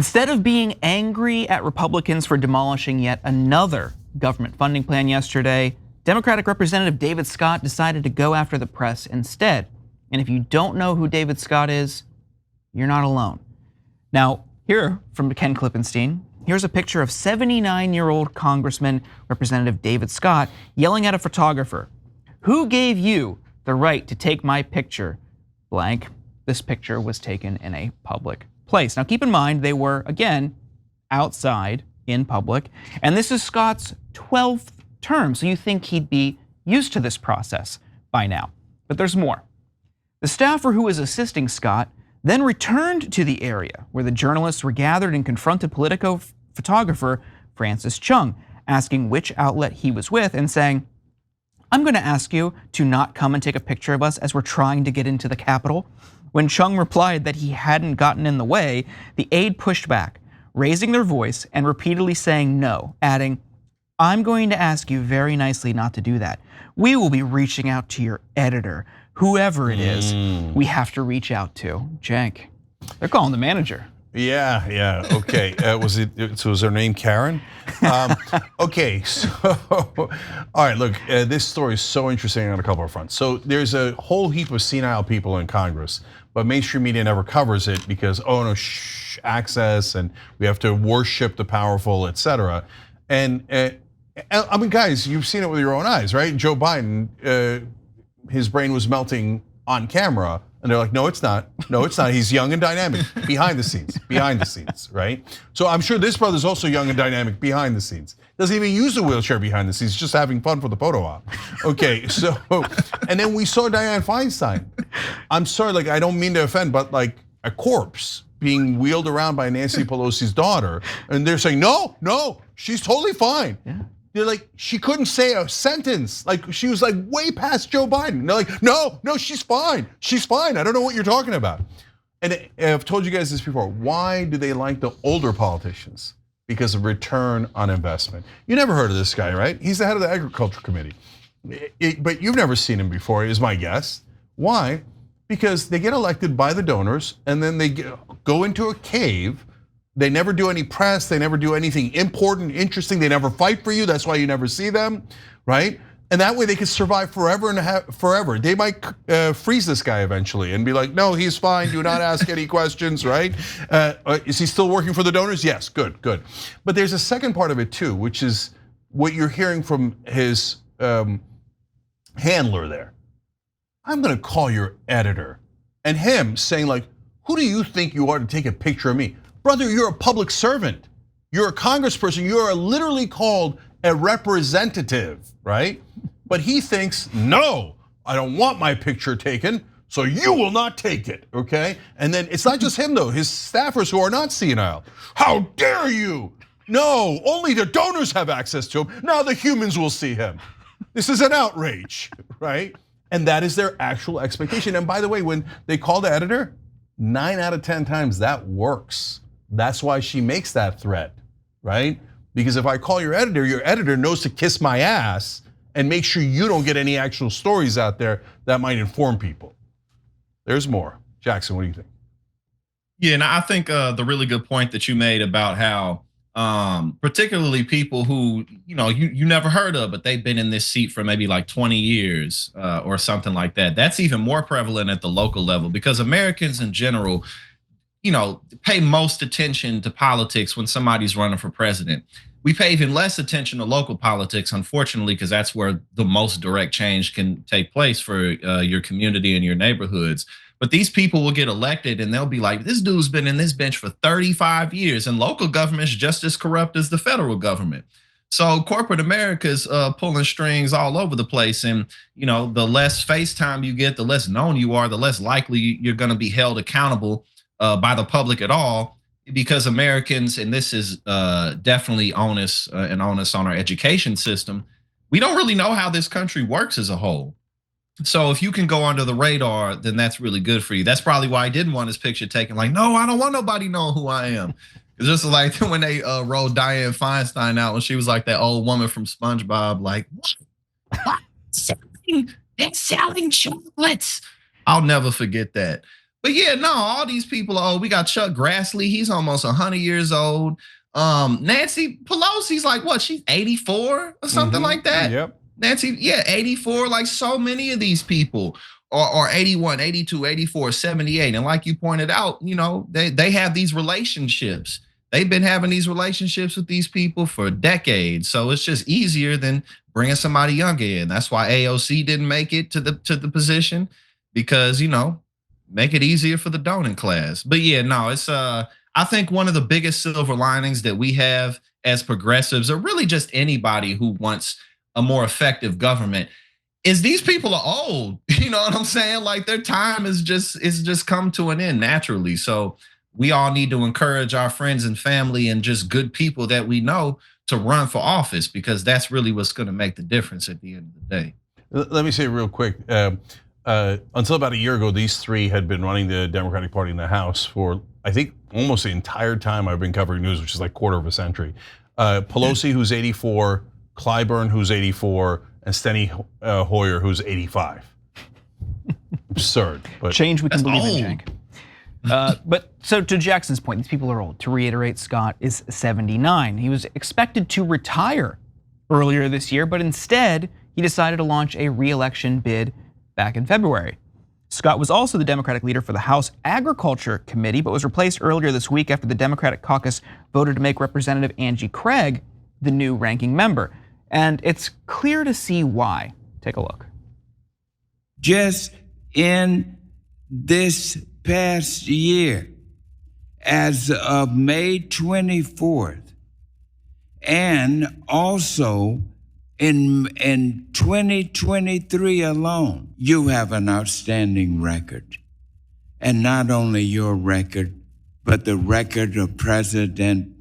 Instead of being angry at Republicans for demolishing yet another government funding plan yesterday, Democratic Representative David Scott decided to go after the press instead. And if you don't know who David Scott is, you're not alone. Now, here from Ken Klippenstein, here's a picture of 79-year-old Congressman Representative David Scott yelling at a photographer. "Who gave you the right to take my picture?" Blank. This picture was taken in a public place. Now keep in mind, they were, again, outside in public, and this is Scott's 12th term, so you think he'd be used to this process by now. But there's more. The staffer who was assisting Scott then returned to the area where the journalists were gathered and confronted Politico photographer Francis Chung, asking which outlet he was with and saying, "I'm going to ask you to not come and take a picture of us as we're trying to get into the Capitol." When Chung replied that he hadn't gotten in the way, the aide pushed back, raising their voice and repeatedly saying no, adding, "I'm going to ask you very nicely not to do that. We will be reaching out to your editor, whoever it is we have to reach out to." Cenk, they're calling the manager. Yeah, okay. Was her name Karen? Okay, so, all right, look, this story is so interesting on a couple of fronts. So there's a whole heap of senile people in Congress, but mainstream media never covers it because, oh no, access, and we have to worship the powerful, et cetera. And I mean, guys, you've seen it with your own eyes, right? Joe Biden, his brain was melting on camera, and they're like, no, it's not. No, it's not. He's young and dynamic behind the scenes, right? So I'm sure this brother's also young and dynamic behind the scenes. Doesn't even use a wheelchair behind the scenes, just having fun for the photo op. Okay, so, and then we saw Dianne Feinstein. I'm sorry, like, I don't mean to offend, but like a corpse being wheeled around by Nancy Pelosi's daughter, and they're saying, no, she's totally fine. Yeah. They're like, she couldn't say a sentence. Like, she was like way past Joe Biden. They're like, no, she's fine. She's fine. I don't know what you're talking about. And I've told you guys this before. Why do they like the older politicians? Because of return on investment. You never heard of this guy, right? He's the head of the Agriculture Committee. But you've never seen him before, is my guess. Why? Because they get elected by the donors, and then they go into a cave. They never do any press, they never do anything important, interesting, they never fight for you, that's why you never see them, right? And that way they can survive forever and forever. They might freeze this guy eventually and be like, no, he's fine, do not ask any questions, right? Is he still working for the donors? Yes, good. But there's a second part of it too, which is what you're hearing from his handler there. "I'm gonna call your editor," and him saying like, "Who do you think you are to take a picture of me?" Brother, you're a public servant. You're a congressperson. You are literally called a representative, right? But he thinks, no, I don't want my picture taken, so you will not take it, okay? And then it's not just him though, his staffers who are not senile. "How dare you? No, only the donors have access to him. Now the humans will see him. This is an outrage," right? And that is their actual expectation. And by the way, when they call the editor, 9 out of 10 times that works. That's why she makes that threat, right? Because if I call your editor knows to kiss my ass and make sure you don't get any actual stories out there that might inform people. There's more. Jackson, what do you think? Yeah, and I think the really good point that you made about how particularly people who you never heard of, but they've been in this seat for maybe like 20 years or something like that. That's even more prevalent at the local level because Americans in general, pay most attention to politics when somebody's running for president. We pay even less attention to local politics, unfortunately, because that's where the most direct change can take place for your community and your neighborhoods. But these people will get elected and they'll be like, this dude's been in this bench for 35 years and local government's just as corrupt as the federal government. So corporate America's pulling strings all over the place. And the less face time you get, the less known you are, the less likely you're gonna be held accountable by the public at all, because Americans, and this is definitely onus on our education system, we don't really know how this country works as a whole. So if you can go under the radar, then that's really good for you. That's probably why I didn't want his picture taken. Like, no, I don't want nobody knowing who I am. It's just like when they rolled Dianne Feinstein out when she was like that old woman from SpongeBob, like, what? They're selling chocolates. I'll never forget that. But yeah, no, all these people are old. We got Chuck Grassley, he's almost 100 years old. Nancy Pelosi's like what? She's 84 or something like that. Yep. Nancy, yeah, 84. Like so many of these people are 81, 82, 84, 78. And like you pointed out, they have these relationships. They've been having these relationships with these people for decades. So it's just easier than bringing somebody younger in. That's why AOC didn't make it to the position because, make it easier for the donor class. But yeah, no, it's I think one of the biggest silver linings that we have as progressives, or really just anybody who wants a more effective government, is these people are old. You know what I'm saying? Like their time is just come to an end naturally. So we all need to encourage our friends and family and just good people that we know to run for office, because that's really what's going to make the difference at the end of the day. Let me say real quick. Until about a year ago, these three had been running the Democratic Party in the House for, I think, almost the entire time I've been covering news, which is like quarter of a century. Pelosi, who's 84, Clyburn, who's 84, and Steny Hoyer, who's 85. Absurd. But change we can believe old. in, Cenk. But so to Jackson's point, these people are old. To reiterate, Scott is 79. He was expected to retire earlier this year, but instead he decided to launch a re-election bid back in February. Scott was also the Democratic leader for the House Agriculture Committee, but was replaced earlier this week after the Democratic caucus voted to make Representative Angie Craig the new ranking member. And it's clear to see why. Take a look. Just in this past year, as of May 24th, and also in 2023 alone, you have an outstanding record. And not only your record, but the record of President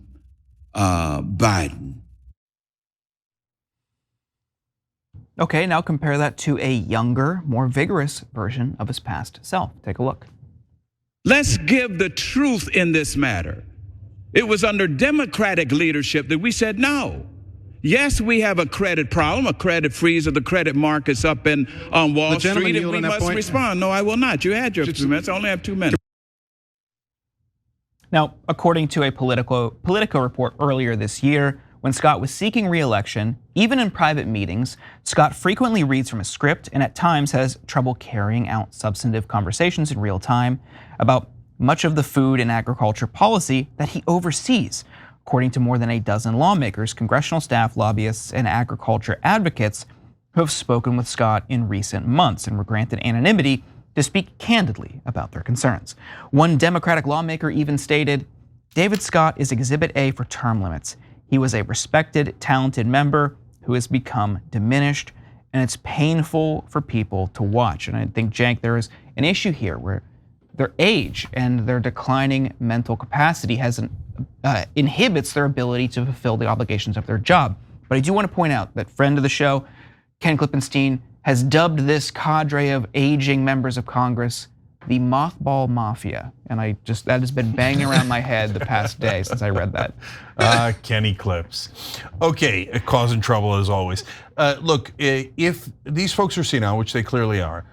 Biden. Okay, now compare that to a younger, more vigorous version of his past self. Take a look. Let's give the truth in this matter. It was under Democratic leadership that we said no. Yes, we have a credit problem, a credit freeze of the credit markets up on Wall Street, and we must respond. No, I will not. You had your 2 minutes. I only have 2 minutes. Now, according to a Politico report earlier this year, when Scott was seeking re-election, even in private meetings, Scott frequently reads from a script and at times has trouble carrying out substantive conversations in real time about much of the food and agriculture policy that he oversees. According to more than a dozen lawmakers, congressional staff, lobbyists, and agriculture advocates who have spoken with Scott in recent months and were granted anonymity to speak candidly about their concerns. One Democratic lawmaker even stated, "David Scott is Exhibit A for term limits. He was a respected, talented member who has become diminished, and it's painful for people to watch." And I think, Cenk, there is an issue here where their age and their declining mental capacity inhibits their ability to fulfill the obligations of their job. But I do want to point out that friend of the show, Ken Klippenstein, has dubbed this cadre of aging members of Congress the mothball mafia. And that has been banging around my head the past day since I read that. Kenny Clips. Okay, causing trouble as always. Look, if these folks are senile, which they clearly are,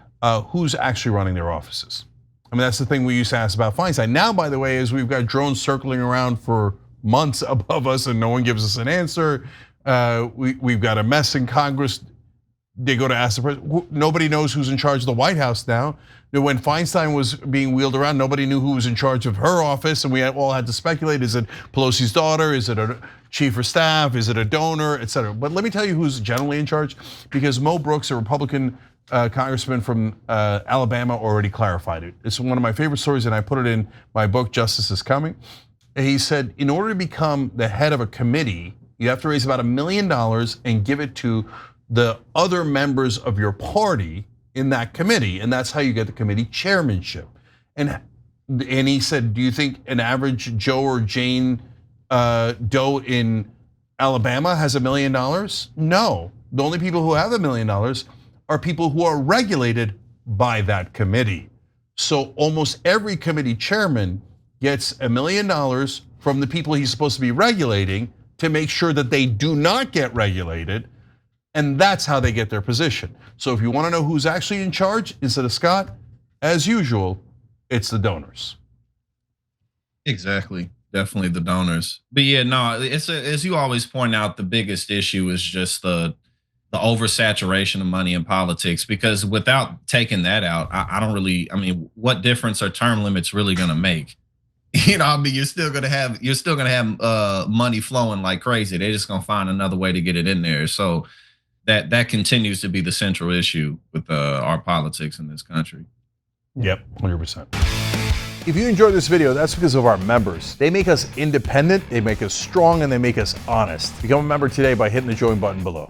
who's actually running their offices? I mean, that's the thing we used to ask about Feinstein. Now, by the way, is we've got drones circling around for months above us and no one gives us an answer. We've got a mess in Congress. They go to ask the president. Nobody knows who's in charge of the White House now. When Feinstein was being wheeled around, nobody knew who was in charge of her office, and we all had to speculate: is it Pelosi's daughter? Is it a chief of staff? Is it a donor, et cetera? But let me tell you who's generally in charge, because Mo Brooks, a Republican congressman from Alabama, already clarified it. It's one of my favorite stories, and I put it in my book, Justice is Coming. He said, in order to become the head of a committee, you have to raise about $1 million and give it to the other members of your party in that committee, and that's how you get the committee chairmanship. And he said, do you think an average Joe or Jane Doe in Alabama has $1 million? No, the only people who have $1 million are people who are regulated by that committee. So almost every committee chairman gets $1 million from the people he's supposed to be regulating to make sure that they do not get regulated. And that's how they get their position. So if you want to know who's actually in charge instead of Scott, as usual, it's the donors. Exactly. Definitely the donors. But yeah, no, as you always point out, the biggest issue is just the oversaturation of money in politics. Because without taking that out, I don't really. I mean, what difference are term limits really going to make? You know, I mean, you're still gonna have money flowing like crazy. They're just gonna find another way to get it in there. So that continues to be the central issue with our politics in this country. Yep, 100%. If you enjoyed this video, that's because of our members. They make us independent, they make us strong, and they make us honest. Become a member today by hitting the join button below.